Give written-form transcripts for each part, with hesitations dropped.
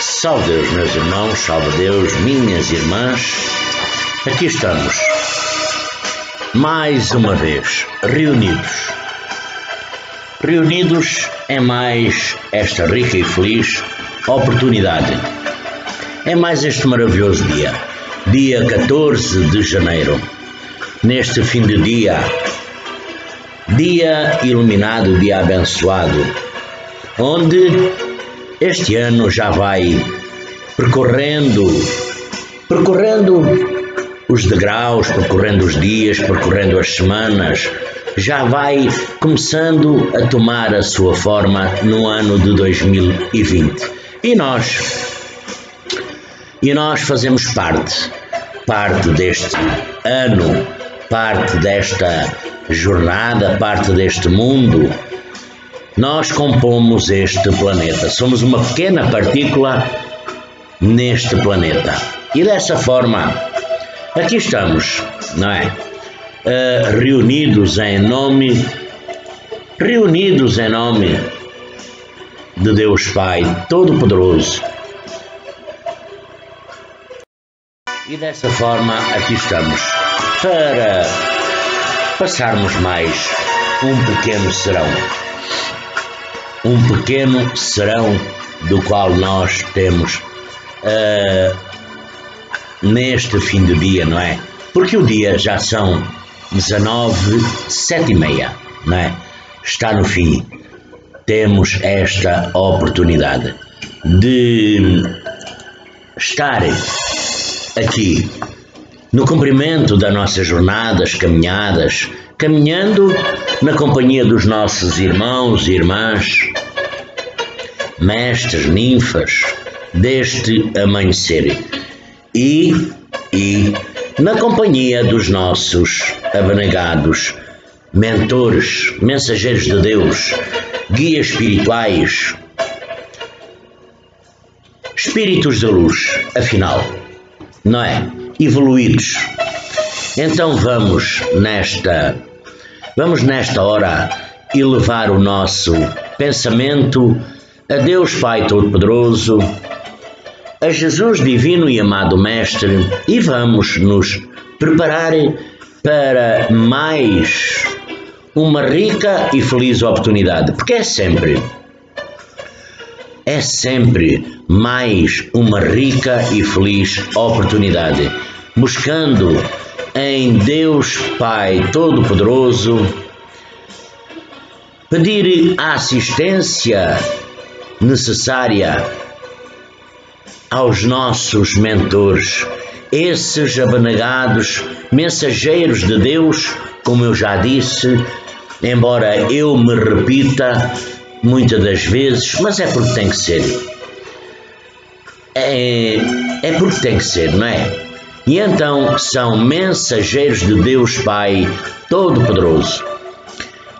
Salve Deus, meus irmãos, salve Deus, minhas irmãs. Aqui estamos, mais uma vez, reunidos em mais esta rica e feliz oportunidade. É mais este maravilhoso dia 14 de janeiro, neste fim de dia iluminado, dia abençoado, onde este ano já vai percorrendo os degraus, percorrendo os dias, percorrendo as semanas, já vai começando a tomar a sua forma no ano de 2020. E nós fazemos parte deste ano, parte desta jornada, parte deste mundo. Nós compomos este planeta, somos uma pequena partícula neste planeta. E dessa forma, aqui estamos, não é? Reunidos em nome de Deus Pai Todo-Poderoso. E dessa forma, aqui estamos para passarmos mais um pequeno serão do qual nós temos neste fim de dia, não é? Porque o dia já são 19h07h30, não é? Está no fim. Temos esta oportunidade de estar aqui no cumprimento das nossas jornadas, caminhando na companhia dos nossos irmãos e irmãs, mestres, ninfas, deste amanhecer e na companhia dos nossos abnegados mentores, mensageiros de Deus, guias espirituais, espíritos de luz, afinal, não é? Evoluídos. Então vamos nesta hora elevar o nosso pensamento a Deus Pai Todo-Poderoso, a Jesus Divino e Amado Mestre, e vamos nos preparar para mais uma rica e feliz oportunidade, porque é sempre mais uma rica e feliz oportunidade, buscando em Deus Pai Todo-Poderoso pedir a assistência necessária aos nossos mentores, esses abnegados mensageiros de Deus, como eu já disse, embora eu me repita muitas das vezes, mas é porque tem que ser. É porque tem que ser, não é? E então são mensageiros de Deus Pai Todo-Poderoso.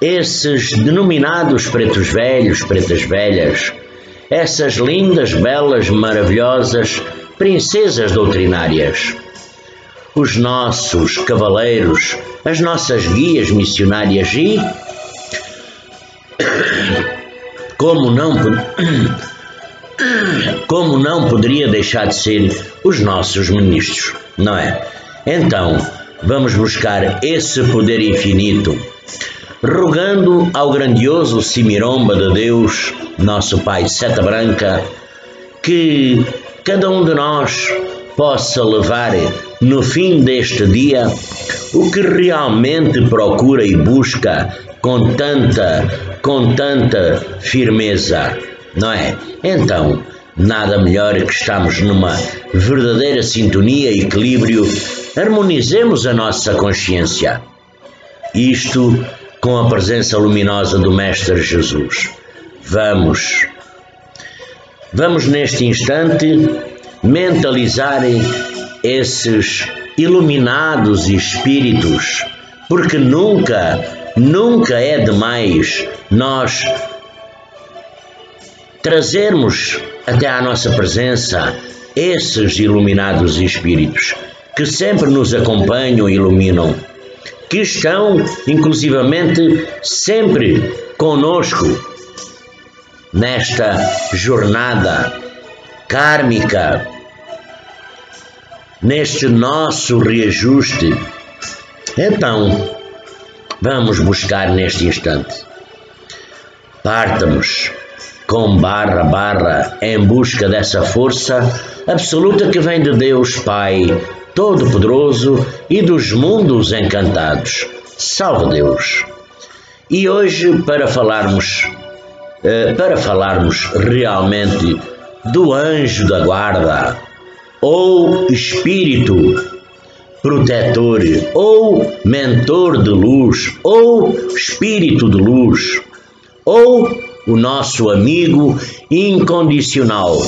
Esses denominados pretos velhos, pretas velhas, essas lindas, belas, maravilhosas princesas doutrinárias, os nossos cavaleiros, as nossas guias missionárias e, como não poderia deixar de ser, os nossos ministros, não é? Então, vamos buscar esse poder infinito, rogando ao grandioso Simiromba de Deus, nosso Pai de Seta Branca, que cada um de nós possa levar no fim deste dia o que realmente procura e busca com tanta firmeza, não é? Então, nada melhor que estamos numa verdadeira sintonia e equilíbrio, harmonizemos a nossa consciência. Isto com a presença luminosa do Mestre Jesus. Vamos neste instante mentalizar esses iluminados espíritos, porque nunca é demais nós trazermos até à nossa presença esses iluminados espíritos que sempre nos acompanham e iluminam, que estão inclusivamente sempre conosco nesta jornada kármica, neste nosso reajuste, então vamos buscar neste instante. Partamos com barra em busca dessa força absoluta que vem de Deus Pai Todo-Poderoso e dos mundos encantados. Salve Deus! E hoje, para falarmos realmente do anjo da guarda, ou espírito protetor, ou mentor de luz, ou espírito de luz, ou o nosso amigo incondicional,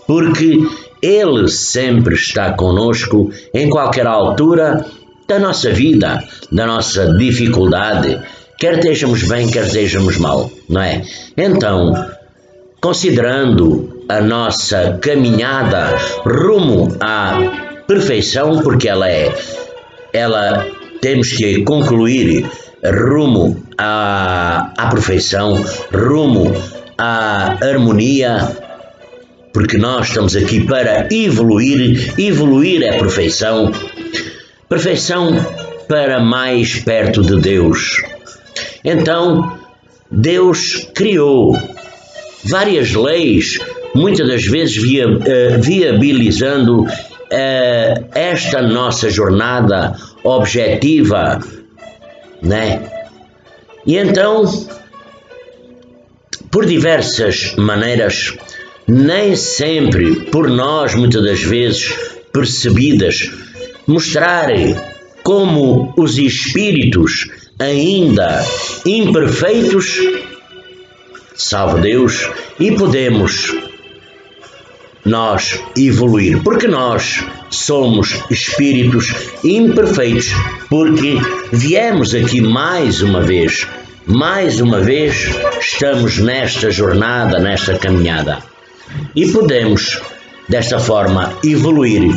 porque Ele sempre está conosco em qualquer altura da nossa vida, da nossa dificuldade, quer estejamos bem, quer estejamos mal, não é? Então, considerando a nossa caminhada rumo à perfeição, porque ela temos que concluir rumo à perfeição, rumo à harmonia, porque nós estamos aqui para evoluir é perfeição para mais perto de Deus. Então, Deus criou várias leis, muitas das vezes viabilizando esta nossa jornada objetiva, né? E então, por diversas maneiras, nem sempre por nós, muitas das vezes percebidas, mostrar como os espíritos ainda imperfeitos, salve Deus, e podemos nós evoluir, porque nós somos espíritos imperfeitos, porque viemos aqui mais uma vez estamos nesta jornada, nesta caminhada, e podemos desta forma evoluir.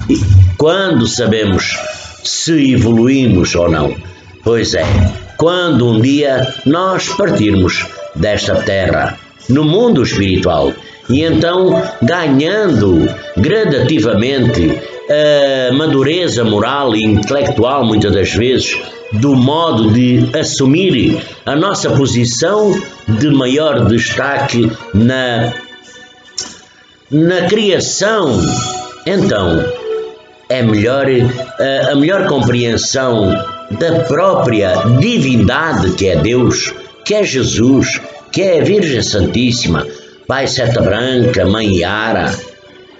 E quando sabemos se evoluímos ou não? Pois é, quando um dia nós partirmos desta terra, no mundo espiritual, e então ganhando gradativamente a madureza moral e intelectual, muitas das vezes, do modo de assumir a nossa posição de maior destaque na criação, então é melhor a melhor compreensão da própria divindade que é Deus, que é Jesus, que é a Virgem Santíssima, Pai Seta Branca, Mãe Yara,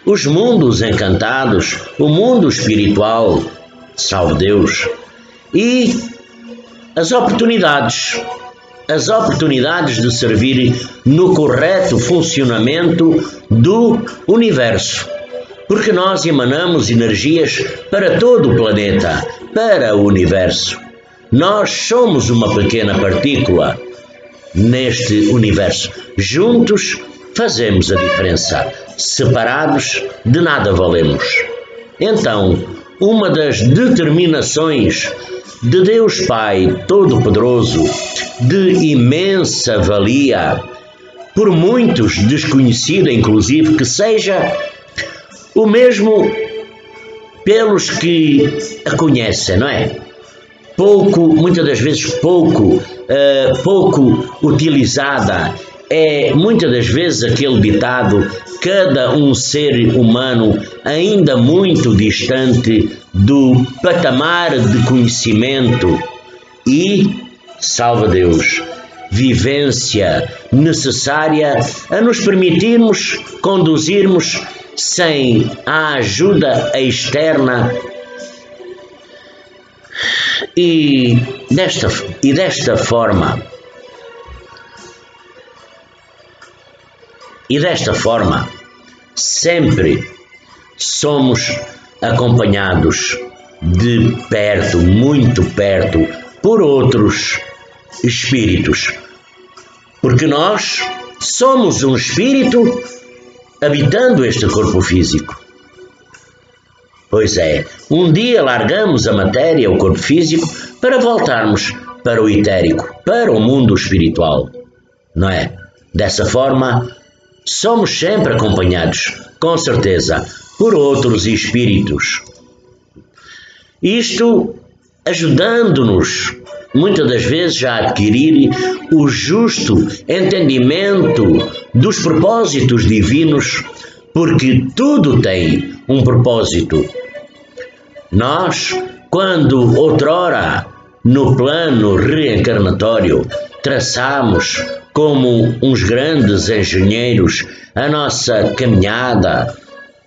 os mundos encantados, o mundo espiritual, salve Deus, e as oportunidades de servir no correto funcionamento do universo, porque nós emanamos energias para todo o planeta, para o universo. Nós somos uma pequena partícula neste universo. Juntos fazemos a diferença. Separados, de nada valemos. Então, uma das determinações de Deus Pai Todo-Poderoso, de imensa valia, por muitos desconhecida, inclusive, que seja o mesmo pelos que a conhecem, não é? Muitas das vezes pouco utilizada, é muitas das vezes aquele ditado: cada um ser humano ainda muito distante do patamar de conhecimento e, salva Deus, vivência necessária a nos permitirmos conduzirmos sem a ajuda externa e desta forma sempre somos acompanhados de perto, muito perto, por outros espíritos, porque nós somos um espírito habitando este corpo físico. Pois é, um dia largamos a matéria, o corpo físico, para voltarmos para o etérico, para o mundo espiritual, não é? Dessa forma, somos sempre acompanhados, com certeza, por outros espíritos. Isto ajudando-nos, muitas das vezes, a adquirir o justo entendimento dos propósitos divinos, porque tudo tem um propósito. Nós, quando outrora, no plano reencarnatório, traçamos como uns grandes engenheiros a nossa caminhada,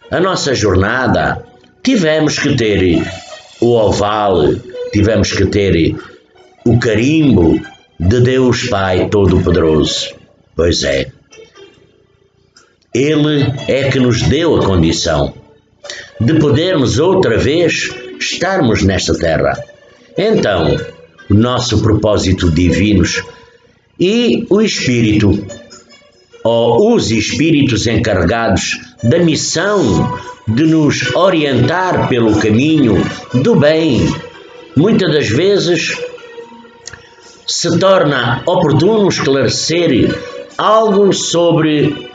a nossa jornada, tivemos que ter o oval, tivemos que ter o carimbo de Deus Pai Todo-Poderoso. Pois é, Ele é que nos deu a condição de podermos outra vez estarmos nesta terra. Então, o nosso propósito divinos e o Espírito, ou os Espíritos encarregados da missão de nos orientar pelo caminho do bem, muitas das vezes se torna oportuno esclarecer algo sobre,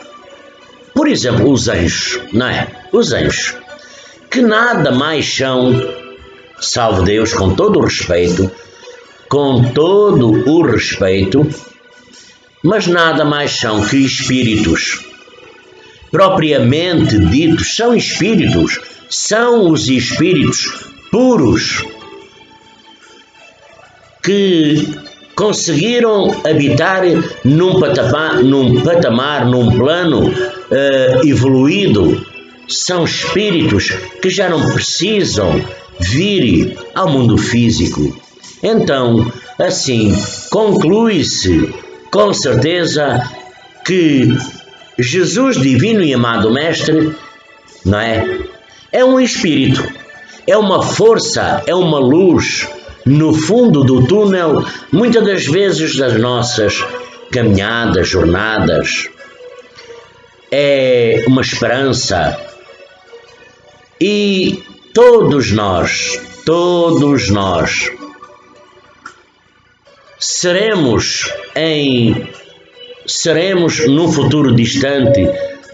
por exemplo, os anjos, não é? Os anjos, que nada mais são, salvo Deus, com todo o respeito, mas nada mais são que espíritos. Propriamente ditos, são espíritos, são os espíritos puros que conseguiram habitar num plano evoluído. São espíritos que já não precisam vir ao mundo físico. Então, assim, conclui-se com certeza que Jesus Divino e Amado Mestre, não é? É um espírito, é uma força, é uma luz no fundo do túnel, muitas das vezes das nossas caminhadas, jornadas. É uma esperança. E todos nós seremos num futuro distante,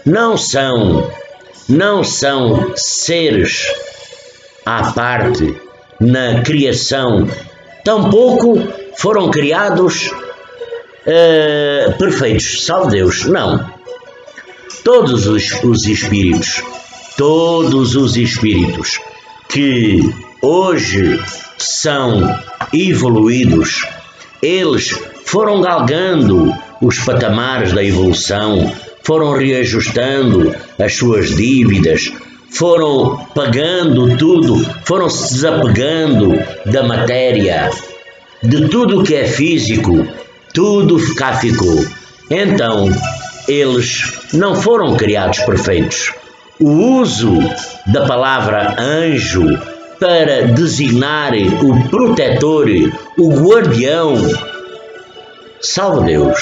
não são seres à parte na criação, tampouco foram criados perfeitos, salve Deus, não. Todos os espíritos que hoje são evoluídos, eles foram galgando os patamares da evolução, foram reajustando as suas dívidas, foram pagando tudo, foram se desapegando da matéria, de tudo que é físico, tudo cá ficou. Então, eles não foram criados perfeitos. O uso da palavra anjo para designar o protetor, o guardião, salve Deus,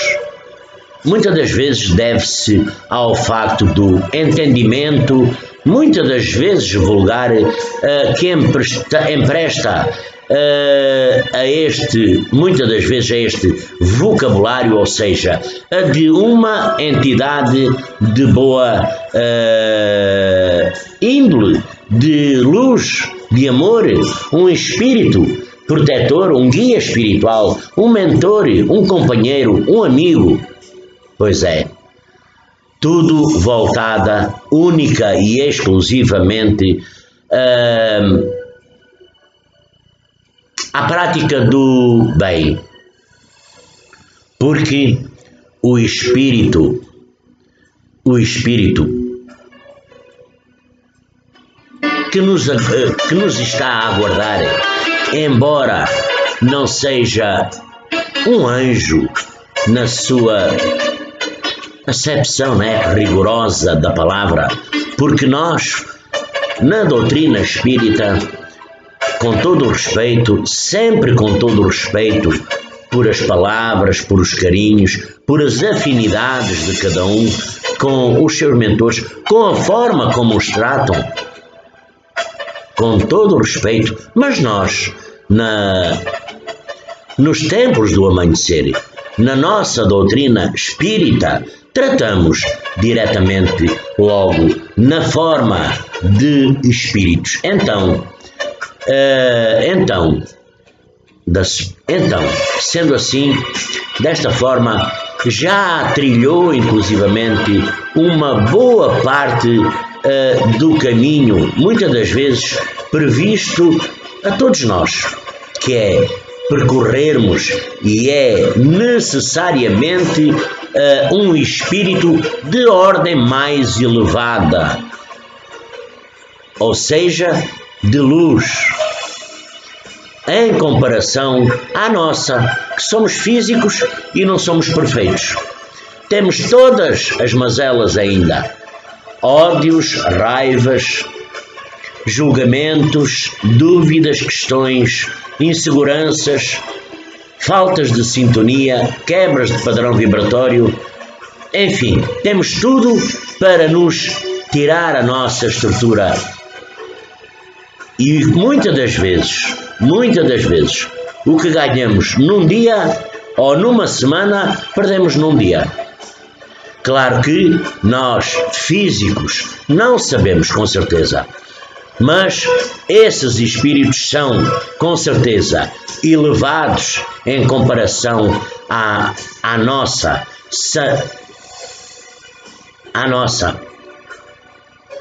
muitas das vezes deve-se ao facto do entendimento, muitas das vezes vulgar, que empresta muitas das vezes a este vocabulário, ou seja, a de uma entidade de boa índole, de luz, de amor, um espírito protetor, um guia espiritual, um mentor, um companheiro, um amigo. Pois é, tudo voltada única e exclusivamente à prática do bem, porque o espírito que nos está a aguardar, embora não seja um anjo na sua acepção, né, rigorosa da palavra, porque nós, na doutrina espírita, com todo o respeito, sempre com todo o respeito por as palavras, por os carinhos, por as afinidades de cada um com os seus mentores, com a forma como os tratam, com todo o respeito, mas nós, nos tempos do amanhecer, na nossa doutrina espírita, tratamos diretamente logo na forma de espíritos. Então, sendo assim, desta forma, já trilhou inclusivamente uma boa parte do caminho, muitas das vezes previsto a todos nós, que é percorrermos, e é necessariamente um espírito de ordem mais elevada, ou seja, de luz, em comparação à nossa, que somos físicos e não somos perfeitos. Temos todas as mazelas ainda, ódios, raivas, julgamentos, dúvidas, questões, inseguranças, faltas de sintonia, quebras de padrão vibratório, enfim, temos tudo para nos tirar a nossa estrutura. E muitas das vezes, o que ganhamos num dia ou numa semana, perdemos num dia. Claro que nós, físicos, não sabemos com certeza, mas esses espíritos são, com certeza, elevados em comparação à nossa.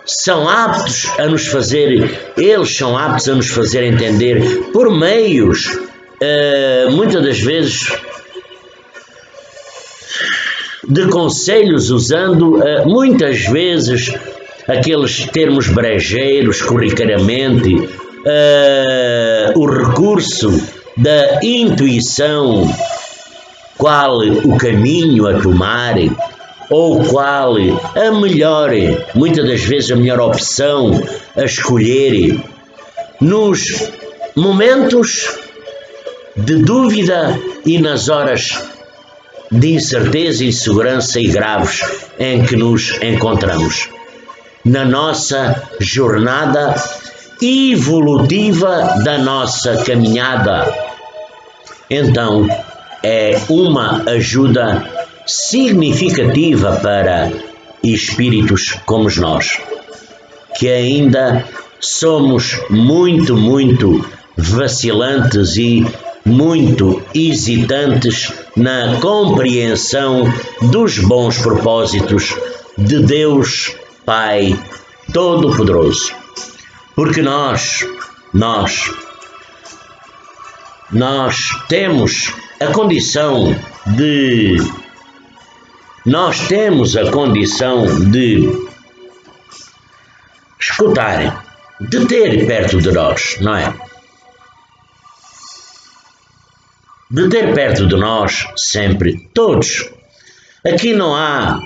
São aptos a nos fazer, eles são aptos a nos fazer entender por meios, muitas das vezes, de conselhos, usando muitas vezes aqueles termos brejeiros, corriqueiramente, o recurso da intuição, qual o caminho a tomar, ou qual a melhor, muitas das vezes a melhor opção a escolher nos momentos de dúvida e nas horas de incerteza, insegurança e graves em que nos encontramos na nossa jornada evolutiva da nossa caminhada. Então, é uma ajuda significativa para espíritos como nós, que ainda somos muito vacilantes e muito hesitantes na compreensão dos bons propósitos de Deus Pai Todo-Poderoso. Porque nós temos a condição de escutar, de ter perto de nós, não é? De ter perto de nós sempre, todos. Aqui não há,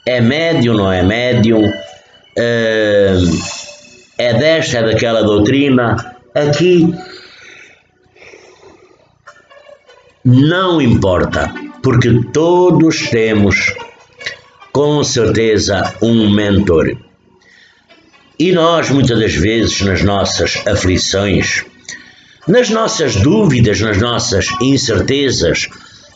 é médium, não é médium, é desta, é daquela doutrina. Aqui não importa, porque todos temos, com certeza, um mentor. E nós, muitas das vezes, nas nossas aflições, nas nossas dúvidas, nas nossas incertezas,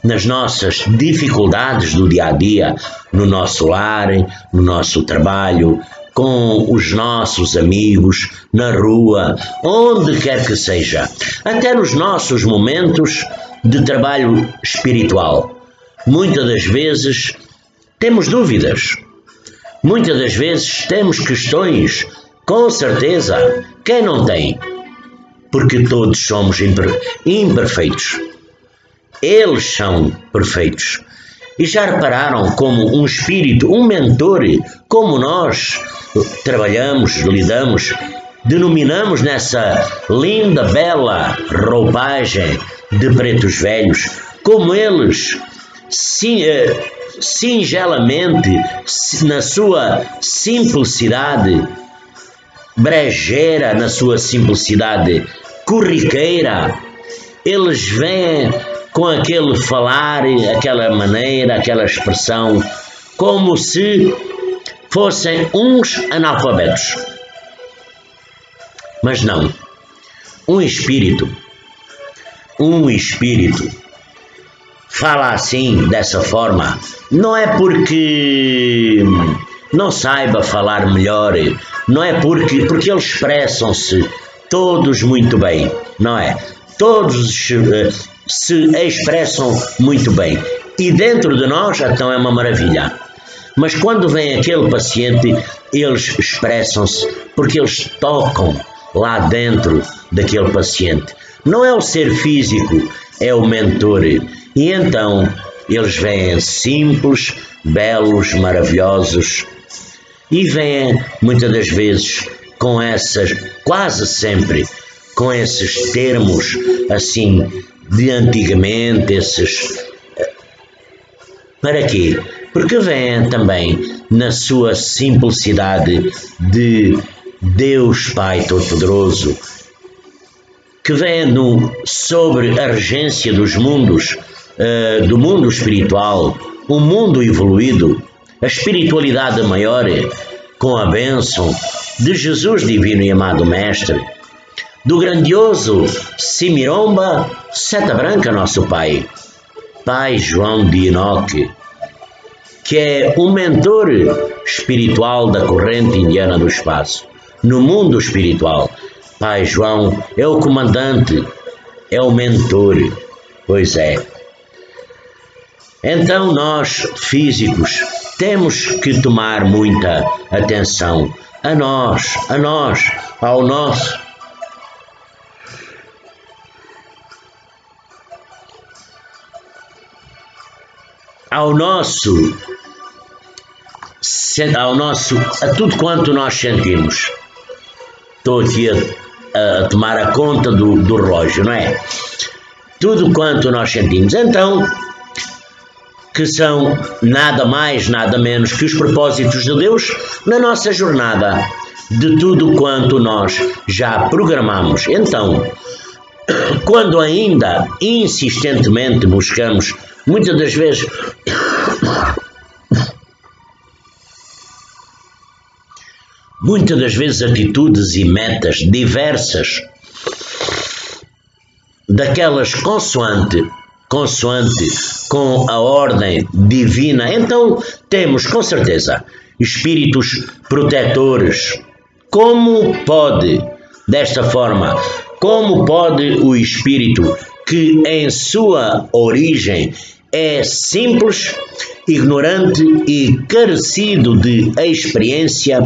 nas nossas dificuldades do dia a dia, no nosso lar, no nosso trabalho, com os nossos amigos, na rua, onde quer que seja, até nos nossos momentos de trabalho espiritual. Muitas das vezes temos dúvidas, muitas das vezes temos questões, com certeza, quem não tem? Porque todos somos imperfeitos. Eles são perfeitos. E já repararam como um espírito, um mentor, como nós trabalhamos, lidamos, denominamos nessa linda, bela roupagem de pretos velhos, como eles, singelamente, na sua simplicidade, brejeira, na sua simplicidade corriqueira, eles vêm com aquele falar, aquela maneira, aquela expressão, como se fossem uns analfabetos. Mas não. Um espírito fala assim, dessa forma, não é porque não saiba falar melhor, não é porque eles expressam-se todos muito bem, não é? Todos se expressam muito bem. E dentro de nós, então é uma maravilha. Mas quando vem aquele paciente, eles expressam-se porque eles tocam lá dentro daquele paciente. Não é o ser físico, é o mentor. E então eles vêm simples, belos, maravilhosos e vêm muitas das vezes com essas, quase sempre, com esses termos assim de antigamente, esses. Para quê? Porque vêm também na sua simplicidade de Deus Pai Todo-Poderoso, que vem sobre a regência dos mundos, do mundo espiritual, um mundo evoluído, a espiritualidade maior, com a bênção de Jesus Divino e Amado Mestre, do grandioso Simiromba Seta Branca, nosso Pai, Pai João de Enoque, que é o mentor espiritual da corrente indiana do espaço. No mundo espiritual, Pai João é o comandante, é o mentor, pois é. Então nós, físicos, temos que tomar muita atenção ao nosso, a tudo quanto nós sentimos. Estou aqui a tomar a conta do relógio, não é? Tudo quanto nós sentimos. Então, que são nada mais, nada menos que os propósitos de Deus na nossa jornada, de tudo quanto nós já programamos. Então, quando ainda insistentemente buscamos, muitas das vezes, atitudes e metas diversas, daquelas consoante com a ordem divina, então temos com certeza espíritos protetores. Como pode, desta forma, como pode o espírito que em sua origem é simples, ignorante e carecido de experiência,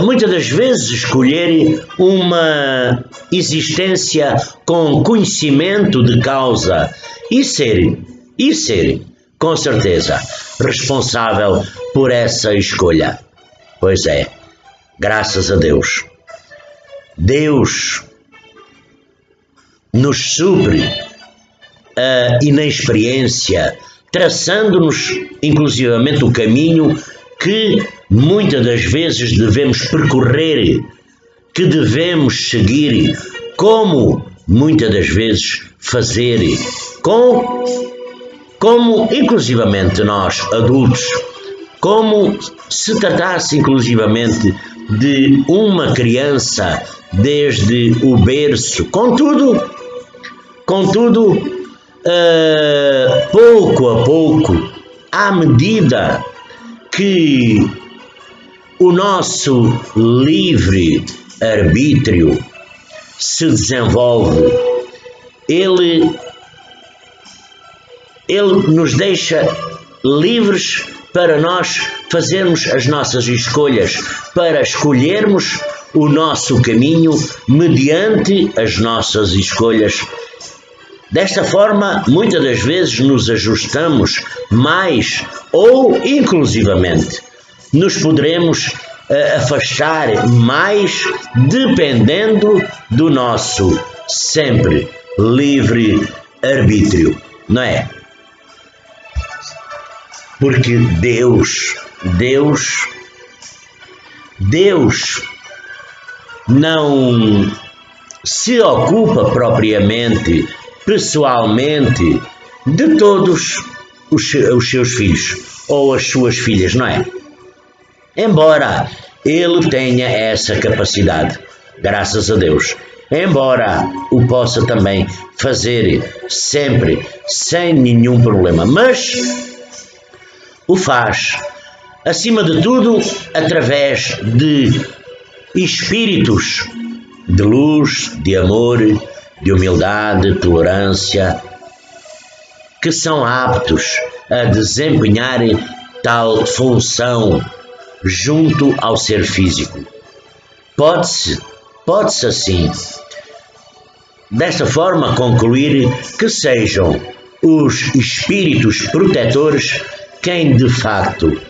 muitas das vezes escolher uma existência com conhecimento de causa e ser, com certeza, responsável por essa escolha? Pois é, graças a Deus. Deus nos supre a inexperiência, traçando-nos inclusivamente o caminho que muitas das vezes devemos percorrer, que devemos seguir, como muitas das vezes fazer, como inclusivamente nós adultos, como se tratasse inclusivamente de uma criança desde o berço, contudo, pouco a pouco, à medida que o nosso livre arbítrio se desenvolve, ele nos deixa livres para nós fazermos as nossas escolhas, para escolhermos o nosso caminho mediante as nossas escolhas. Desta forma, muitas das vezes nos ajustamos mais ou, inclusivamente, nos poderemos afastar mais, dependendo do nosso sempre livre arbítrio, não é? Porque Deus não se ocupa propriamente, pessoalmente, de todos os seus filhos ou as suas filhas, não é? Embora ele tenha essa capacidade, graças a Deus. embora o possa também fazer sempre sem nenhum problema, mas o faz, acima de tudo, através de espíritos de luz, de amor, de humildade, de tolerância, que são aptos a desempenhar tal função junto ao ser físico. Pode-se assim, desta forma, concluir que sejam os espíritos protetores quem de facto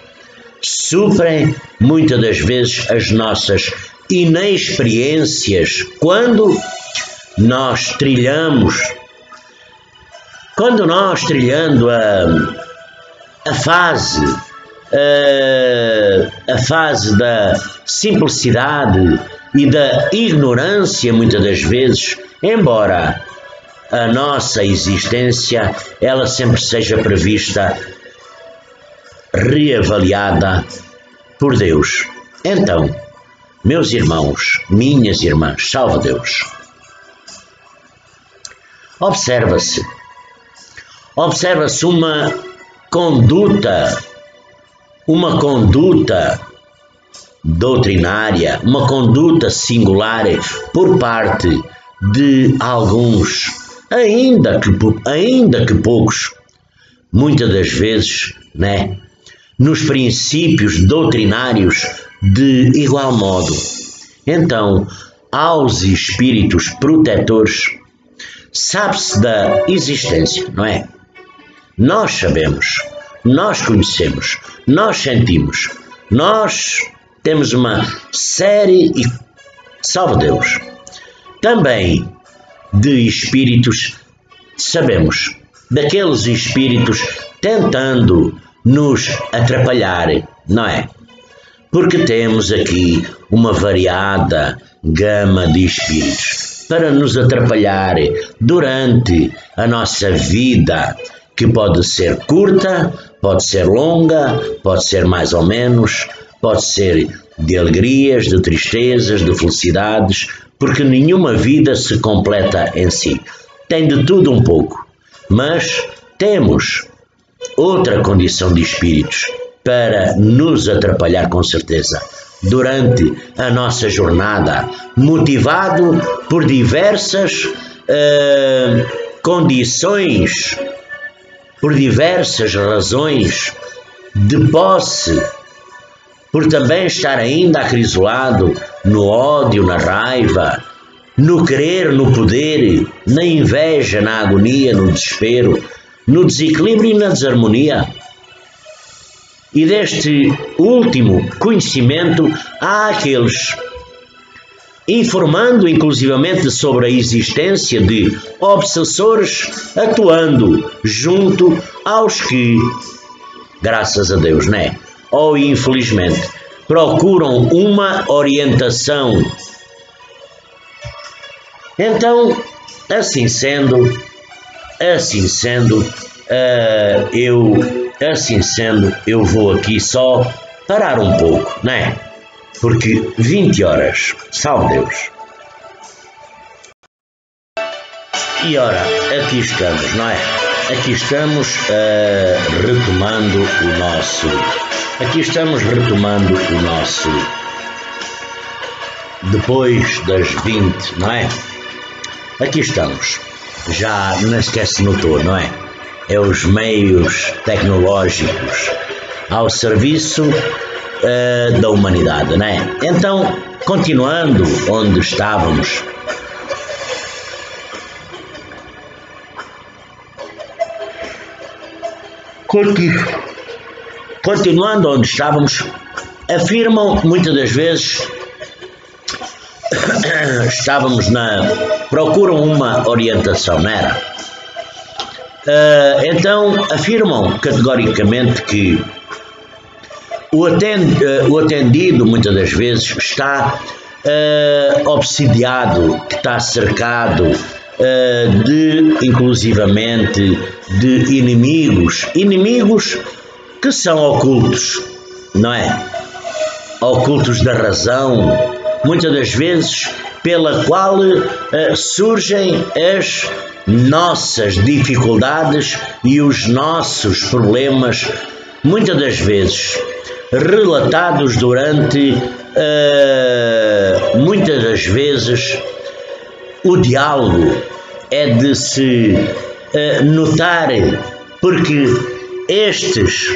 suprem muitas das vezes as nossas inexperiências quando nós trilhando a fase da simplicidade e da ignorância, muitas das vezes, embora a nossa existência ela sempre seja prevista, reavaliada por Deus. Então, meus irmãos, minhas irmãs, salve Deus. Observa-se uma conduta doutrinária, uma conduta singular por parte de alguns, ainda que poucos, muitas das vezes, né, nos princípios doutrinários de igual modo. Então, aos espíritos protetores, sabe-se da existência, não é? Nós sabemos, nós conhecemos, nós sentimos, nós temos uma série, e salve Deus, também de espíritos, sabemos, daqueles espíritos tentando nos atrapalhar, não é? Porque temos aqui uma variada gama de espíritos para nos atrapalhar durante a nossa vida, que pode ser curta, pode ser longa, pode ser mais ou menos, pode ser de alegrias, de tristezas, de felicidades, porque nenhuma vida se completa em si. Tem de tudo um pouco, mas temos outra condição de espíritos para nos atrapalhar com certeza durante a nossa jornada, motivado por diversas condições, por diversas razões de posse, por também estar ainda acrisolado no ódio, na raiva, no querer, no poder, na inveja, na agonia, no desespero, no desequilíbrio e na desarmonia. E deste último conhecimento há aqueles informando inclusivamente sobre a existência de obsessores atuando junto aos que, graças a Deus, né? Ou infelizmente, procuram uma orientação. Então, assim sendo, eu vou aqui só parar um pouco, né? Porque 20 horas, salve Deus. E ora, aqui estamos, não é? Aqui estamos retomando o nosso depois das 20, não é? Aqui estamos, já não esquece notou, não é? É os meios tecnológicos ao serviço da humanidade, não é? Então, continuando onde estávamos, afirmam muitas das vezes, procuram uma orientação, não era? Então afirmam categoricamente que o atendido muitas das vezes está obsidiado, que está cercado inclusivamente de inimigos que são ocultos, não é? Ocultos da razão, muitas das vezes pela qual surgem as nossas dificuldades e os nossos problemas, muitas das vezes relatados durante, muitas das vezes, o diálogo é de se notar, porque estes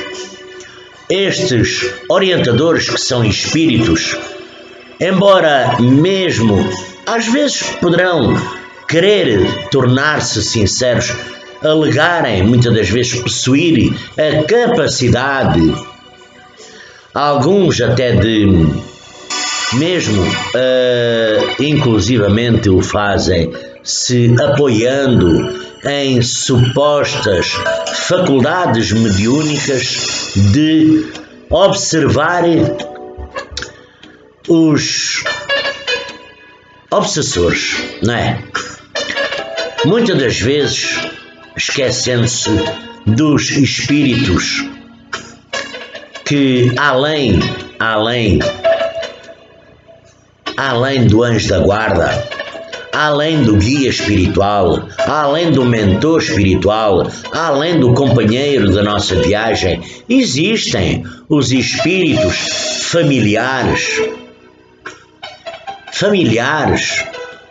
orientadores que são espíritos, embora mesmo às vezes poderão querer tornar-se sinceros, alegarem muitas das vezes possuir a capacidade, alguns até de mesmo inclusivamente o fazem se apoiando em supostas faculdades mediúnicas de observar os obsessores, não é? Muitas das vezes esquecendo-se dos espíritos que além do anjo da guarda, além do guia espiritual, além do mentor espiritual, além do companheiro da nossa viagem, existem os espíritos familiares,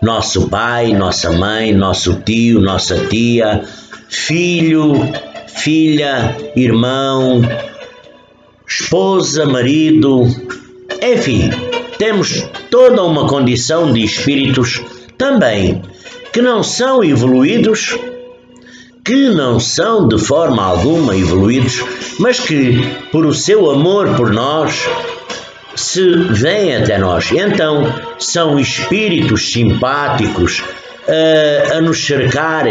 nosso pai, nossa mãe, nosso tio, nossa tia, filho, filha, irmão, esposa, marido, enfim, temos toda uma condição de espíritos também que não são evoluídos, que não são de forma alguma evoluídos, mas que por o seu amor por nós se vêm até nós. Então são espíritos simpáticos a nos cercar,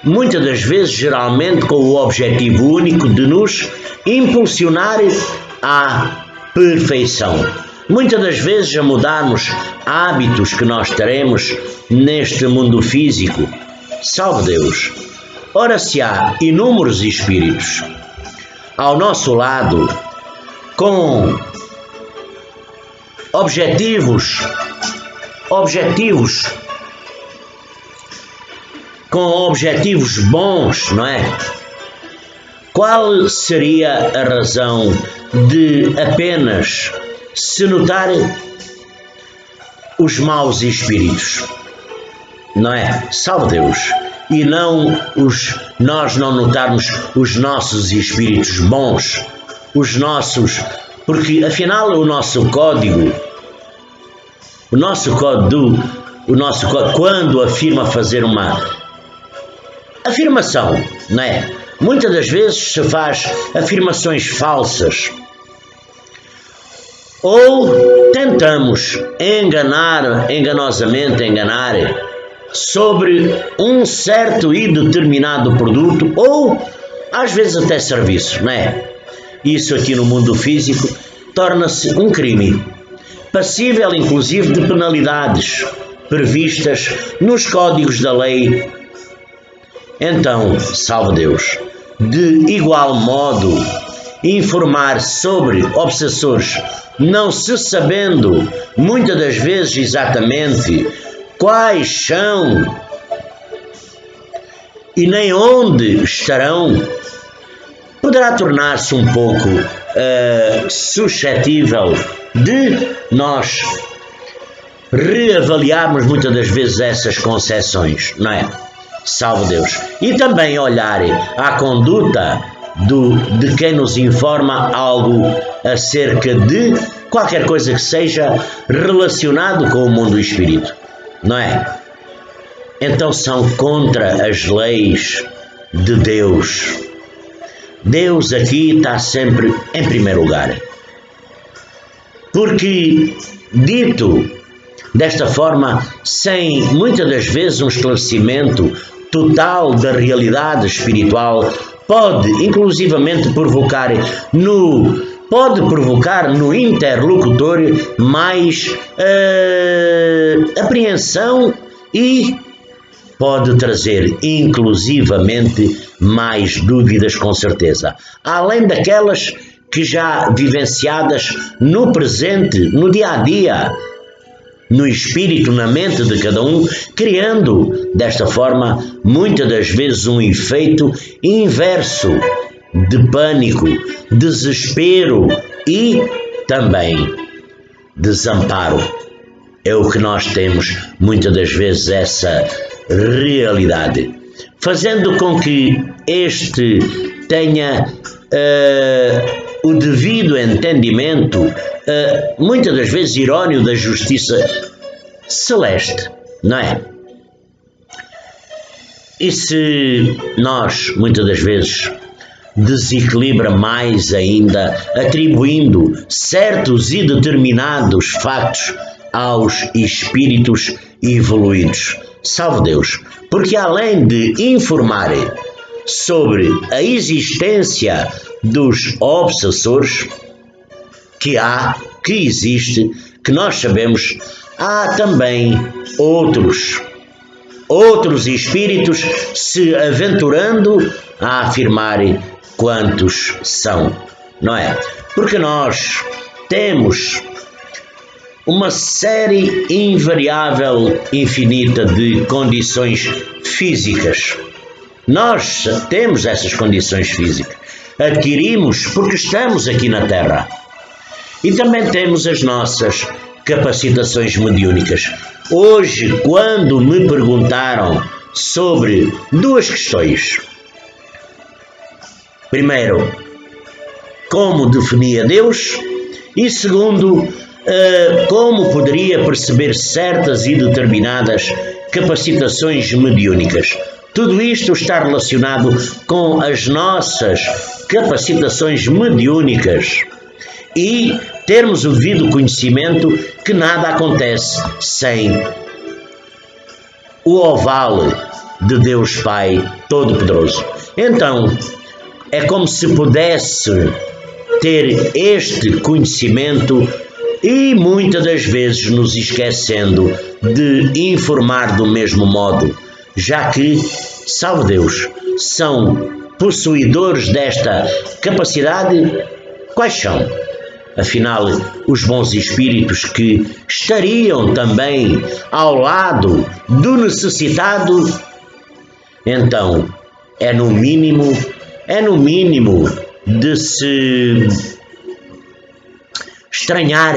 muitas das vezes, geralmente com o objetivo único de nos impulsionar à perfeição. Muitas das vezes a mudarmos hábitos que nós teremos neste mundo físico. Salve Deus! Ora, se há inúmeros espíritos ao nosso lado com objetivos bons, não é? Qual seria a razão de apenas se notar os maus espíritos? Não é? Salve Deus! E nós não notarmos os nossos espíritos bons, os nossos, porque afinal o nosso código, quando afirma fazer uma afirmação, não é? Muitas das vezes se faz afirmações falsas ou tentamos enganosamente enganar sobre um certo e determinado produto ou às vezes até serviço, não é? Isso aqui no mundo físico torna-se um crime, passível inclusive de penalidades previstas nos códigos da lei. Então, salve Deus, de igual modo, informar sobre obsessores, não se sabendo muitas das vezes exatamente quais são e nem onde estarão, poderá tornar-se um pouco suscetível de nós reavaliarmos muitas das vezes essas concepções, não é? Salve Deus! E também olhar à conduta de quem nos informa algo acerca de qualquer coisa que seja relacionado com o mundo do espírito, não é? Então são contra as leis de Deus. Deus aqui está sempre em primeiro lugar. Porque, dito desta forma, sem muitas das vezes um esclarecimento total da realidade espiritual, pode inclusivamente provocar no interlocutor mais apreensão e pode trazer inclusivamente mais dúvidas, com certeza, além daquelas que já vivenciadas no presente, no dia a dia, no espírito, na mente de cada um, criando desta forma muitas das vezes um efeito inverso de pânico, desespero e também desamparo. É o que nós temos muitas das vezes, essa realidade, fazendo com que este tenha o devido entendimento, muitas das vezes irónico, da justiça celeste, não é? E se nós, muitas das vezes, desequilibra mais ainda, atribuindo certos e determinados factos aos espíritos evoluídos. Salve Deus, porque além de informarem sobre a existência dos obsessores, que existe, que nós sabemos, há também outros espíritos se aventurando a afirmar quantos são, não é? Porque nós temos uma série invariável, infinita de condições físicas. Nós temos essas condições físicas, adquirimos porque estamos aqui na Terra. E também temos as nossas capacitações mediúnicas. Hoje, quando me perguntaram sobre duas questões. Primeiro, como definia Deus? E segundo, como poderia perceber certas e determinadas capacitações mediúnicas? Tudo isto está relacionado com as nossas capacitações mediúnicas e termos o devido conhecimento que nada acontece sem o oval de Deus Pai Todo-Poderoso. Então, é como se pudesse ter este conhecimento e muitas das vezes nos esquecendo de informar do mesmo modo, já que, salve Deus, são possuidores desta capacidade. Quais são? Afinal, os bons espíritos que estariam também ao lado do necessitado. Então, é no mínimo de se estranhar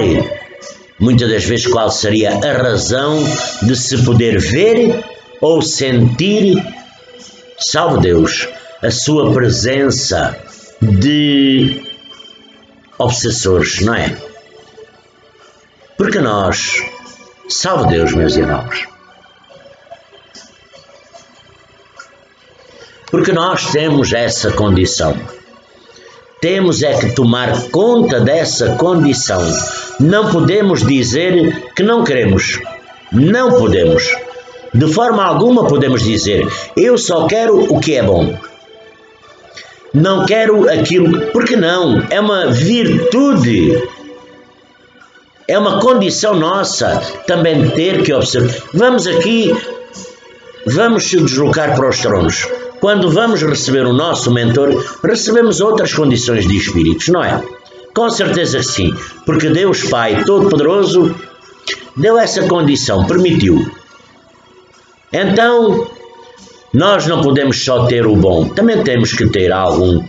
muitas das vezes qual seria a razão de se poder ver ou sentir, salve Deus, a sua presença de obsessores, não é? Porque nós, salve Deus, meus irmãos, porque nós temos essa condição. Temos é que tomar conta dessa condição. Não podemos dizer que não queremos. Não podemos. De forma alguma podemos dizer, eu só quero o que é bom. Não quero aquilo, porque não, é uma virtude, é uma condição nossa também ter que observar. Vamos se deslocar para os tronos. Quando vamos receber o nosso mentor, recebemos outras condições de espíritos, não é? Com certeza que sim, porque Deus Pai Todo-Poderoso deu essa condição, permitiu. Então, nós não podemos só ter o bom, também temos que ter algum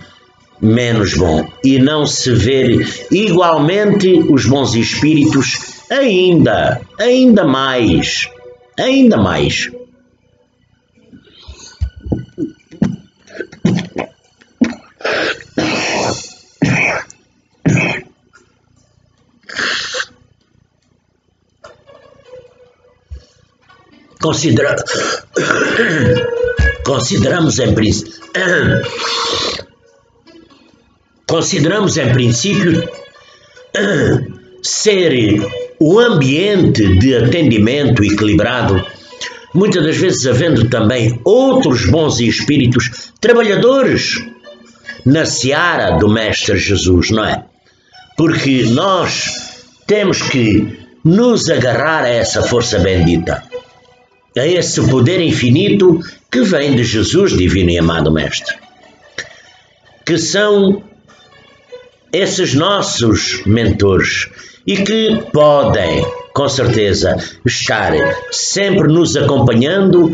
menos bom e não se ver igualmente os bons espíritos ainda mais. Consideramos em princípio ser o ambiente de atendimento equilibrado, muitas das vezes havendo também outros bons espíritos trabalhadores na seara do Mestre Jesus, não é? Porque nós temos que nos agarrar a essa força bendita, a esse poder infinito que vem de Jesus, divino e amado Mestre, que são esses nossos mentores e que podem, com certeza, estar sempre nos acompanhando,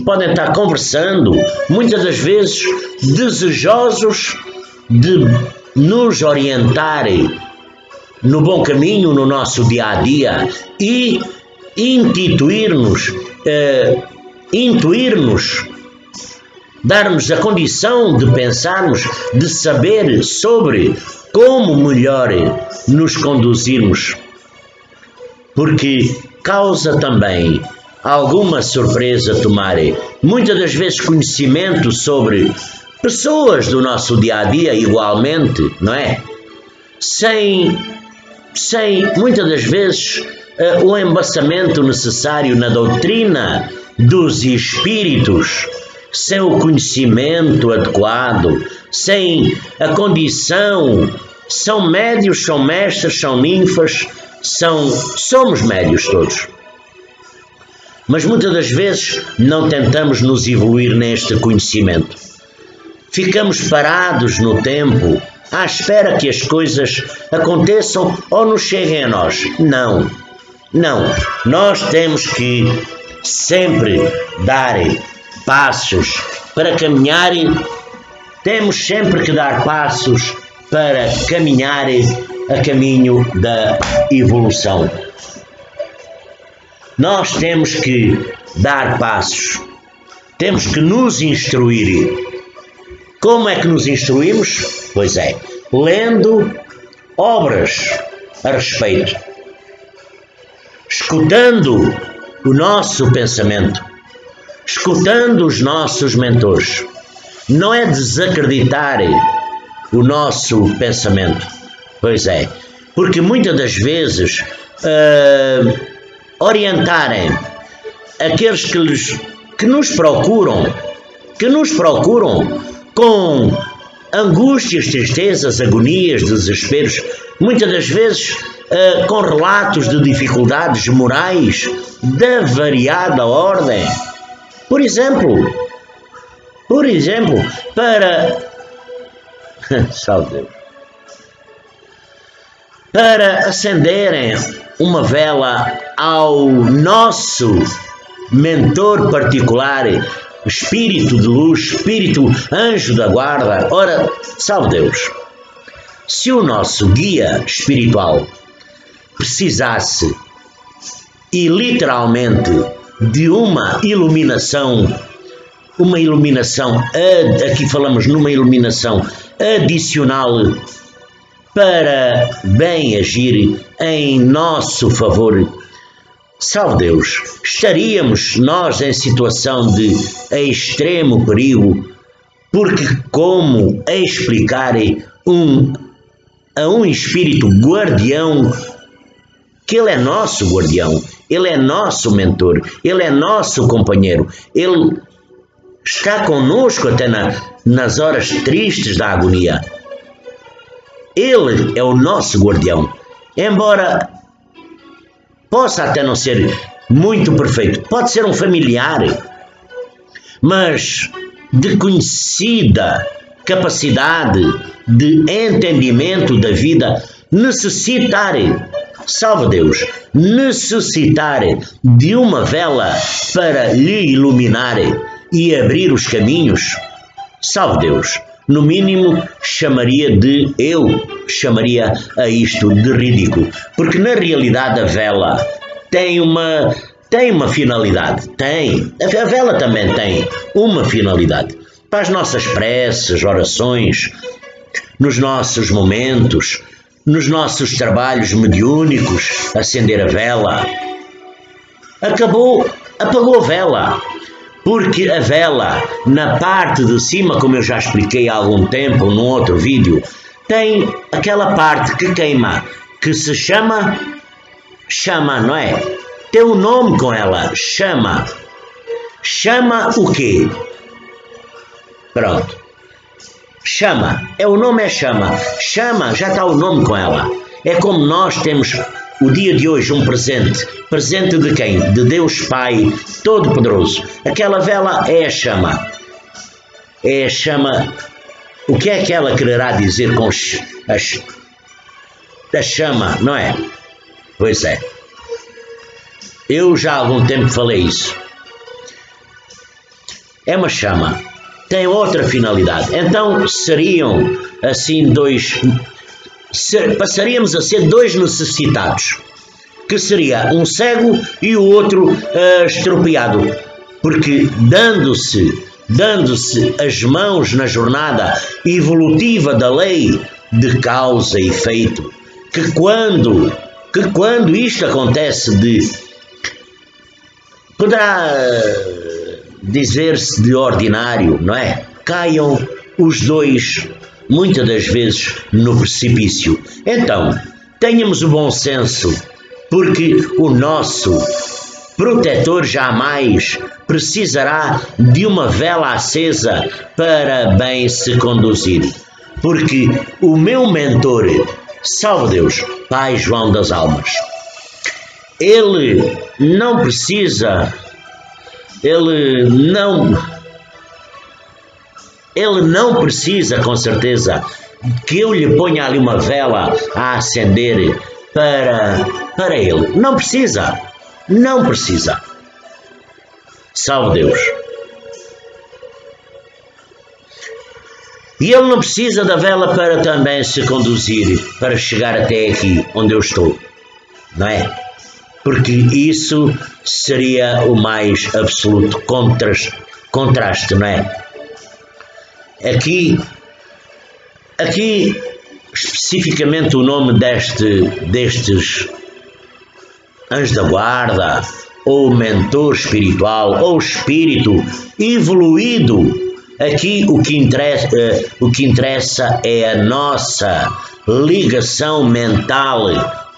podem estar conversando, muitas das vezes desejosos de nos orientarem no bom caminho no nosso dia a dia e intuir-nos, dar-nos a condição de pensarmos, de saber sobre como melhor nos conduzirmos, porque causa também alguma surpresa tomar muitas das vezes conhecimento sobre pessoas do nosso dia a dia igualmente, não é? Sem muitas das vezes o embasamento necessário na doutrina dos espíritos, sem o conhecimento adequado, sem a condição, são médios, são mestres, são ninfas, somos médios todos. Mas muitas das vezes não tentamos nos evoluir neste conhecimento. Ficamos parados no tempo, à espera que as coisas aconteçam ou nos cheguem a nós. Não. Nós temos que sempre dar passos para caminhar, temos sempre que dar passos para caminhar a caminho da evolução. Nós temos que dar passos, temos que nos instruir. Como é que nos instruímos? Pois é, lendo obras a respeito, escutando o nosso pensamento, escutando os nossos mentores. Não é desacreditar o nosso pensamento, pois é, porque muitas das vezes orientarem aqueles que nos procuram com angústias, tristezas, agonias, desesperos, muitas das vezes com relatos de dificuldades morais da variada ordem. Por exemplo, para acenderem uma vela ao nosso mentor particular, espírito de luz, espírito anjo da guarda. Ora, salve Deus, se o nosso guia espiritual precisasse e literalmente de uma iluminação, aqui falamos numa iluminação adicional para bem agir em nosso favor, salve Deus, estaríamos nós em situação de extremo perigo, porque como explicar a um espírito guardião que ele é nosso guardião, ele é nosso mentor, ele é nosso companheiro, ele está conosco até nas horas tristes da agonia. Ele é o nosso guardião, embora possa até não ser muito perfeito, pode ser um familiar, mas de conhecida capacidade de entendimento da vida, necessitar, salve Deus, necessitar de uma vela para lhe iluminar e abrir os caminhos, salve Deus, no mínimo eu chamaria a isto de ridículo, porque na realidade a vela tem uma finalidade, a vela também tem uma finalidade, para as nossas preces, orações, nos nossos momentos, nos nossos trabalhos mediúnicos, acender a vela. Apagou a vela, porque a vela, na parte de cima, como eu já expliquei há algum tempo num outro vídeo, tem aquela parte que queima, que se chama, não é? Tem um nome com ela, chama. Chama o quê? Pronto. Chama, o nome é chama. Chama, já está o nome com ela. É como nós temos o dia de hoje um presente. Presente de quem? De Deus Pai Todo-Poderoso. Aquela vela é a chama. É a chama. O que é que ela quererá dizer com da chama, não é? Pois é. Eu já há algum tempo falei isso. É uma chama. Tem outra finalidade. Então seriam assim passaríamos a ser dois necessitados, que seria um cego e o outro estropiado, porque dando-se as mãos na jornada evolutiva da lei de causa e efeito, que quando isto acontece, poderá dizer-se de ordinário, não é? Caiam os dois, muitas das vezes, no precipício. Então, tenhamos o bom senso, porque o nosso protetor jamais precisará de uma vela acesa para bem se conduzir. Porque o meu mentor, salve Deus, Pai João das Almas, ele não precisa, ele não precisa, com certeza, que eu lhe ponha ali uma vela a acender para ele. Não precisa. Não precisa. Salve Deus. E ele não precisa da vela para também se conduzir, para chegar até aqui, onde eu estou. Não é? Porque isso seria o mais absoluto contraste, não é? Aqui, especificamente o nome destes anjos da guarda, ou mentor espiritual, ou espírito evoluído, aqui o que interessa é a nossa ligação mental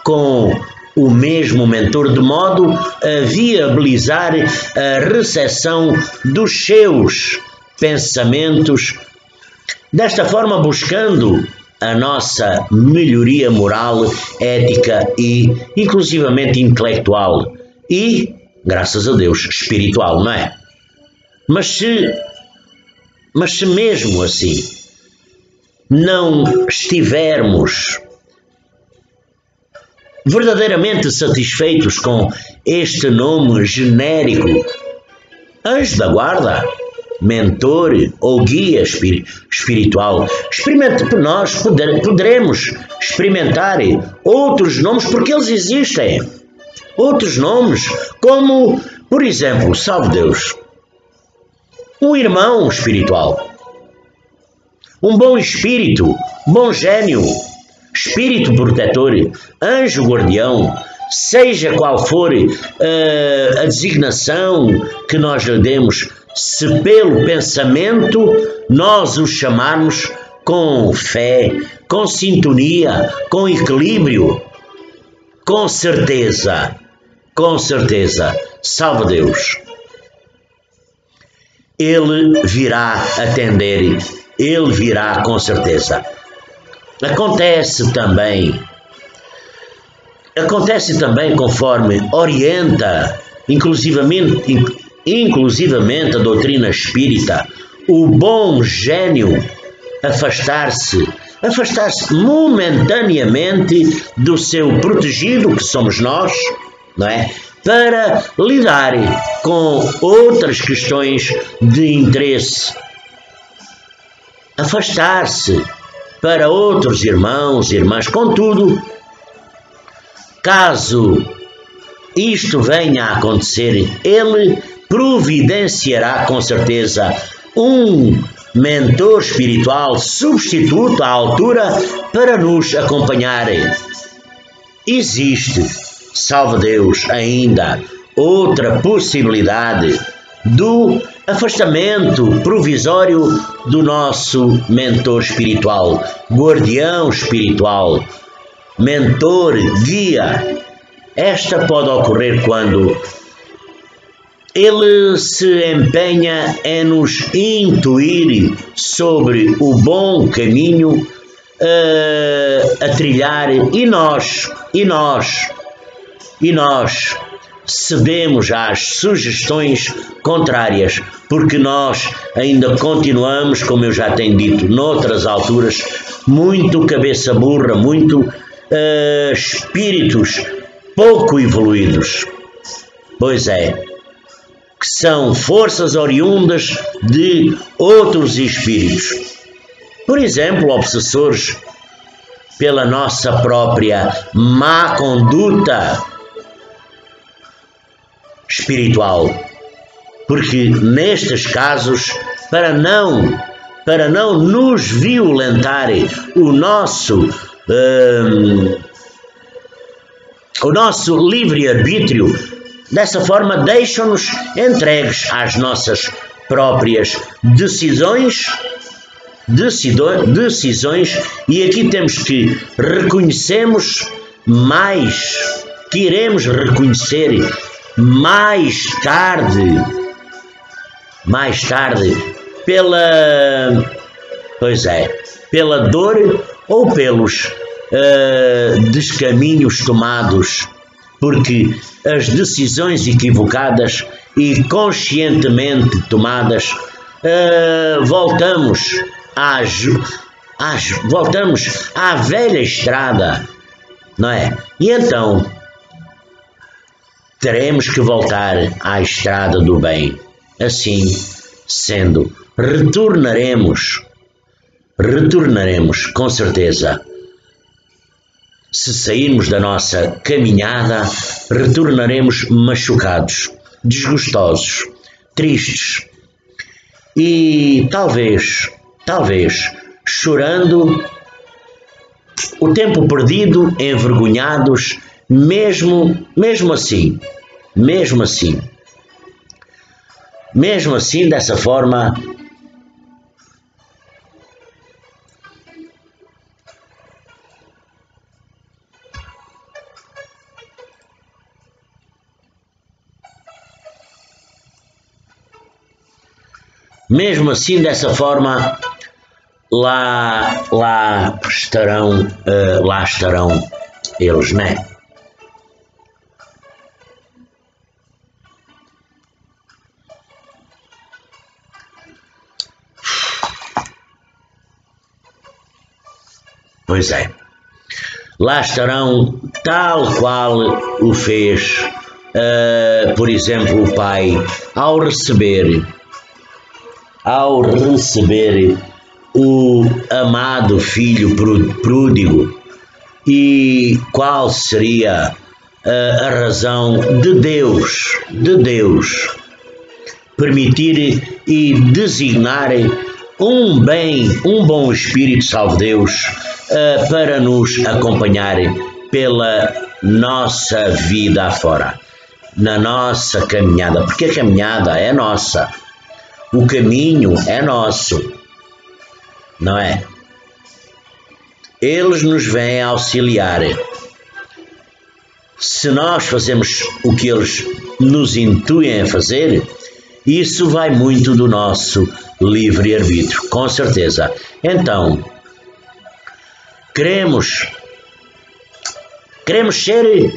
com o mesmo mentor, de modo a viabilizar a recepção dos seus pensamentos, desta forma buscando a nossa melhoria moral, ética e inclusivamente intelectual e, graças a Deus, espiritual, não é? Mas se mesmo assim não estivermos verdadeiramente satisfeitos com este nome genérico, anjo da guarda, mentor ou guia espiritual, nós poderemos experimentar outros nomes, porque eles existem. Outros nomes, como, por exemplo, salve Deus, um irmão espiritual, um bom espírito, bom gênio, espírito protetor, anjo guardião, seja qual for a designação que nós lhe demos, se pelo pensamento nós o chamarmos com fé, com sintonia, com equilíbrio, com certeza, salve Deus, ele virá atender, ele virá com certeza. Acontece também conforme orienta, inclusivamente a doutrina espírita, o bom gênio afastar-se momentaneamente do seu protegido, que somos nós, não é? Para lidar com outras questões de interesse. Afastar-se para outros irmãos e irmãs. Contudo, caso isto venha a acontecer, ele providenciará com certeza um mentor espiritual substituto à altura para nos acompanhar. Existe, salve Deus, ainda outra possibilidade do afastamento provisório do nosso mentor espiritual, guardião espiritual, mentor, guia. Esta pode ocorrer quando ele se empenha em nos intuir sobre o bom caminho a trilhar e nós cedemos às sugestões contrárias, porque nós ainda continuamos, como eu já tenho dito noutras alturas, muito cabeça burra, muito espíritos pouco evoluídos. Pois é, que são forças oriundas de outros espíritos. Por exemplo, obsessores pela nossa própria má conduta espiritual. Porque nestes casos, para não nos violentarem o nosso livre-arbítrio, dessa forma deixam-nos entregues às nossas próprias decisões, e aqui temos que iremos reconhecer mais tarde pela dor ou pelos descaminhos tomados, porque as decisões equivocadas e conscientemente tomadas, voltamos à velha estrada, não é? E então teremos que voltar à estrada do bem. Assim sendo, retornaremos com certeza. Se sairmos da nossa caminhada, retornaremos machucados, desgostosos, tristes e talvez chorando o tempo perdido, envergonhados, mesmo assim, dessa forma, lá estarão eles, né? Pois é, lá estarão tal qual o fez, por exemplo, o pai ao receber o amado filho pródigo. E qual seria a razão de Deus permitir e designar um bom Espírito, salve Deus, para nos acompanhar pela nossa vida afora, na nossa caminhada, porque a caminhada é nossa, o caminho é nosso, não é? Eles nos vêm auxiliar. Se nós fazemos o que eles nos intuem a fazer, isso vai muito do nosso livre-arbítrio, com certeza. Então, queremos ser,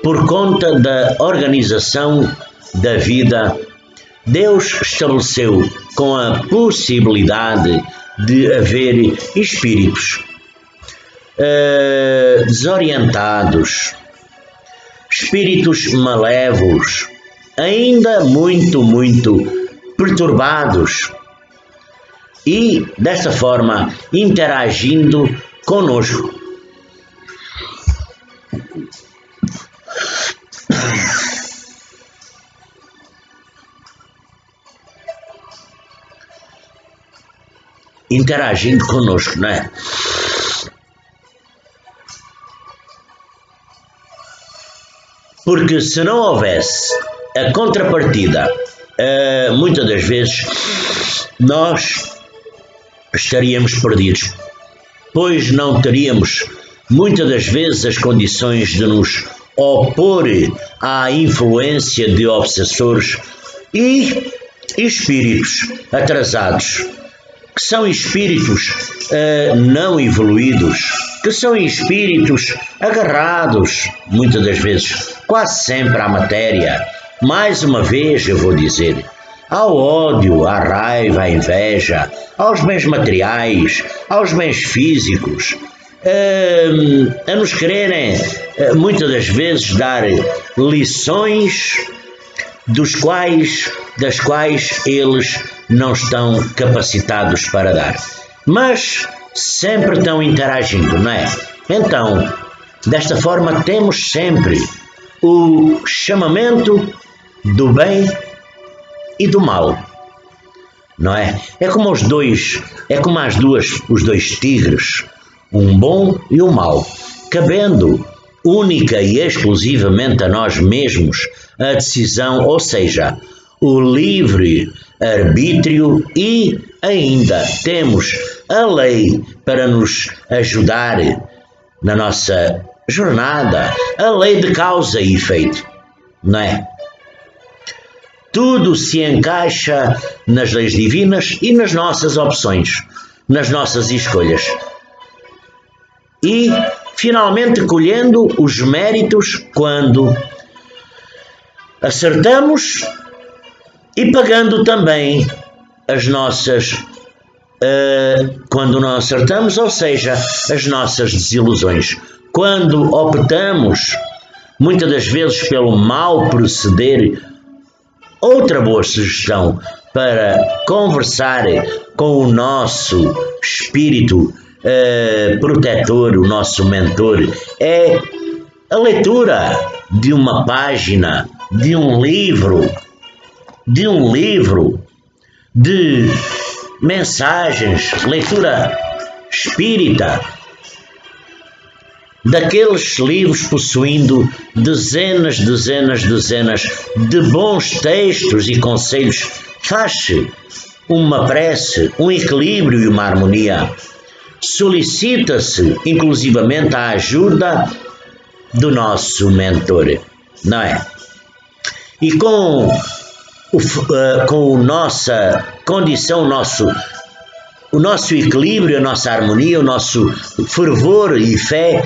por conta da organização da vida, Deus estabeleceu com a possibilidade de haver espíritos desorientados, espíritos malévolos, ainda muito perturbados, e desta forma interagindo conosco. Interagindo conosco, não é? Porque se não houvesse a contrapartida, muitas das vezes nós estaríamos perdidos, pois não teríamos muitas das vezes as condições de nos opor à influência de obsessores e espíritos atrasados, que são espíritos não evoluídos, que são espíritos agarrados, muitas das vezes, quase sempre à matéria. Mais uma vez eu vou dizer, ao ódio, à raiva, à inveja, aos bens materiais, aos bens físicos, a nos quererem muitas das vezes dar lições das quais eles não estão capacitados para dar. Mas sempre estão interagindo, não é? Então, desta forma temos sempre o chamamento do bem e do mal, não é? É como os dois tigres, um bom e um mau, cabendo única e exclusivamente a nós mesmos a decisão, ou seja, o livre arbítrio, e ainda temos a lei para nos ajudar na nossa jornada, a lei de causa e efeito, não é? Tudo se encaixa nas leis divinas e nas nossas opções, nas nossas escolhas. E, finalmente, colhendo os méritos quando acertamos e pagando também as nossas, quando não acertamos, ou seja, as nossas desilusões. Quando optamos, muitas das vezes, pelo mau proceder. Outra boa sugestão para conversar com o nosso espírito protetor, o nosso mentor, é a leitura de uma página, de um livro, de mensagens, leitura espírita, daqueles livros possuindo dezenas de bons textos e conselhos. Faz-se uma prece, um equilíbrio e uma harmonia. Solicita-se inclusivamente a ajuda do nosso mentor, não é? E com a nossa condição, o nosso equilíbrio, a nossa harmonia, o nosso fervor e fé,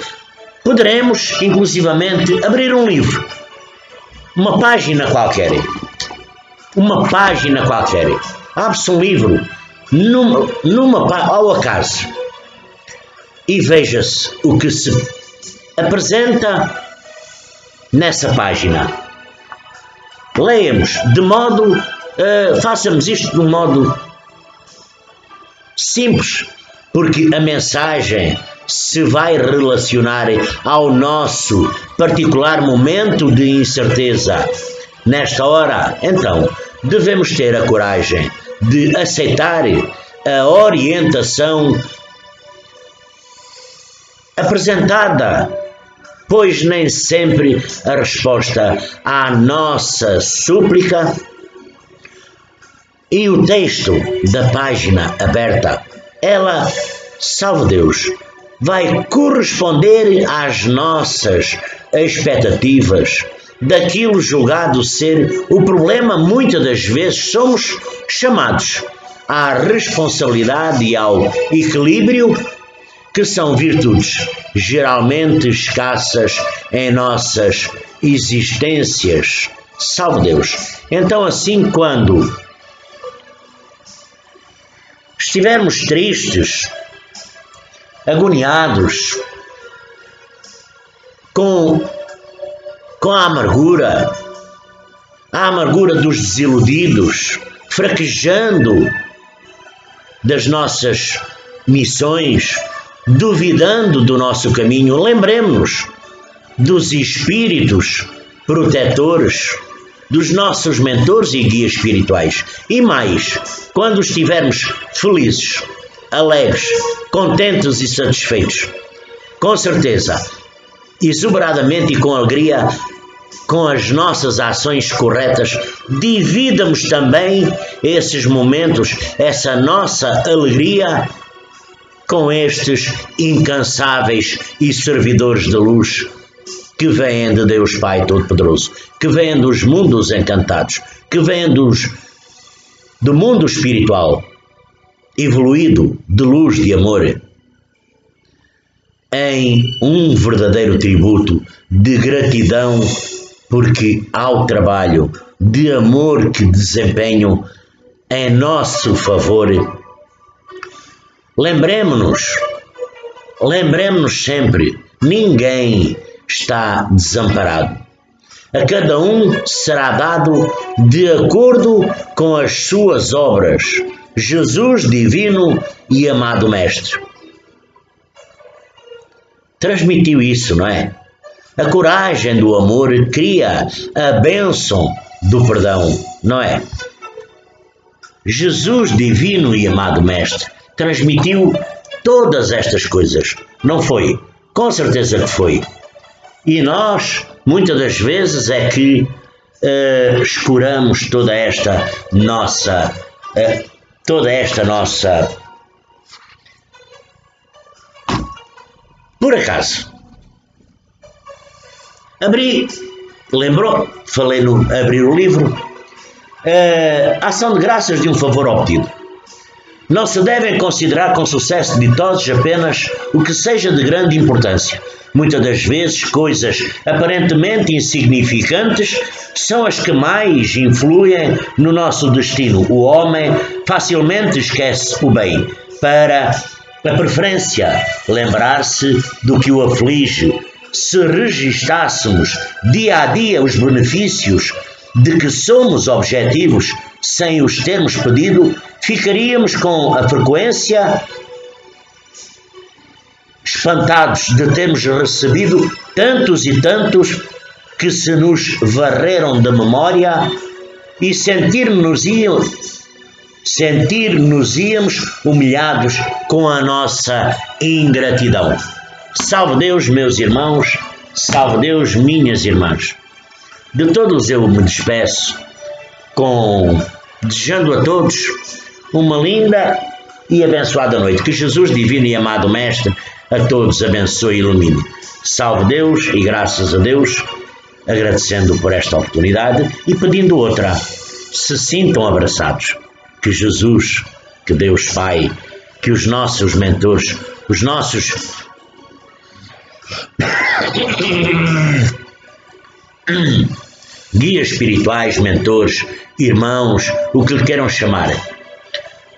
poderemos, inclusivamente, abrir um livro, uma página qualquer. Abre-se um livro, ao acaso, e veja-se o que se apresenta nessa página. Leamos façamos isto de um modo simples, porque a mensagem se vai relacionar ao nosso particular momento de incerteza. Nesta hora, então, devemos ter a coragem de aceitar a orientação apresentada, pois nem sempre a resposta à nossa súplica e o texto da página aberta, ela, salve Deus, vai corresponder às nossas expectativas daquilo julgado ser o problema. Muitas das vezes somos chamados à responsabilidade e ao equilíbrio, que são virtudes geralmente escassas em nossas existências. Salve Deus! Então, assim, quando estivermos tristes, agoniados, com a amargura dos desiludidos, fraquejando das nossas missões, duvidando do nosso caminho, lembremos-nos dos espíritos protetores, dos nossos mentores e guias espirituais. E mais, quando estivermos felizes, alegres, contentes e satisfeitos, com certeza, exuberadamente e com alegria, com as nossas ações corretas, dividamos também esses momentos, essa nossa alegria, com estes incansáveis e servidores de luz que vêm de Deus Pai Todo-Poderoso, que vêm dos mundos encantados, que vêm do mundo espiritual evoluído, de luz, de amor, em um verdadeiro tributo de gratidão, porque ao trabalho de amor que desempenham em nosso favor. Lembremos-nos lembremos-nos sempre, ninguém está desamparado. A cada um será dado de acordo com as suas obras. Jesus divino e amado Mestre transmitiu isso, não é? A coragem do amor cria a bênção do perdão, não é? Jesus divino e amado Mestre transmitiu todas estas coisas, não foi? Com certeza que foi. E nós, muitas das vezes, é que escuramos toda esta nossa por acaso. Falei no abrir o livro, ação de graças de um favor obtido. Não se devem considerar com sucesso ditosos apenas o que seja de grande importância. Muitas das vezes, coisas aparentemente insignificantes são as que mais influem no nosso destino. O homem facilmente esquece o bem para a preferência lembrar-se do que o aflige. Se registássemos dia a dia os benefícios de que somos objetivos sem os termos pedido, ficaríamos com a frequência espantados de termos recebido tantos e tantos que se nos varreram da memória e sentir-nos-íamos humilhados com a nossa ingratidão. Salve Deus, meus irmãos, salve Deus, minhas irmãs. De todos eu me despeço, desejando a todos uma linda e abençoada noite. Que Jesus divino e amado Mestre a todos abençoe e ilumine. Salve Deus e graças a Deus, agradecendo por esta oportunidade e pedindo outra. Se sintam abraçados. Que Jesus, que Deus Pai, que os nossos mentores, os nossos guias espirituais, mentores, irmãos, o que lhe queiram chamar,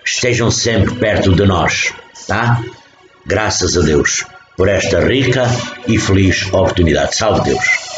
estejam sempre perto de nós, tá? Graças a Deus por esta rica e feliz oportunidade. Salve Deus!